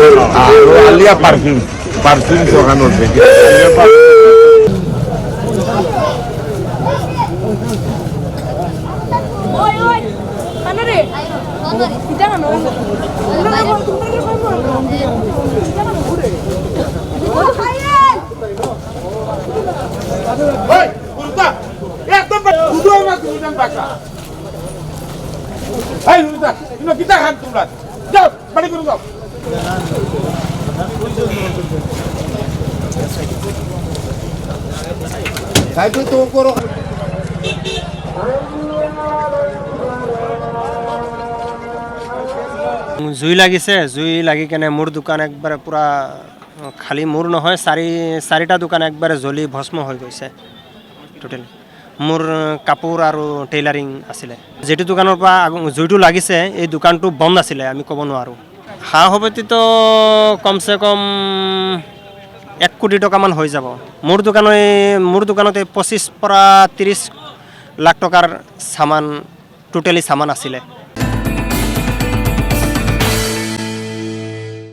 আৰু আলিয়া পাৰফিউম দোকানত দেখি জুই লাগিছে, জুই লাগি কেনে মোৰ দোকান একবাৰে পূৰা খালী মোৰ নহয় চাৰিটা দোকান একবাৰে জ্বলি ভস্ম হৈ গৈছে টোটেল। মোৰ কাপোৰ আৰু টেইলাৰিং আছিলে। যিটো দোকানৰ পৰা জুইটো লাগিছে এই দোকানটো বন্ধ আছিলে, আমি ক'ব নোৱাৰোঁ। সা সমিতিটো কমচে কম 1 কোটি টকামান হৈ যাব। মোৰ দোকানতে 25 পৰা 30 লাখ টকাৰ টোটেলি চামান আছিলে।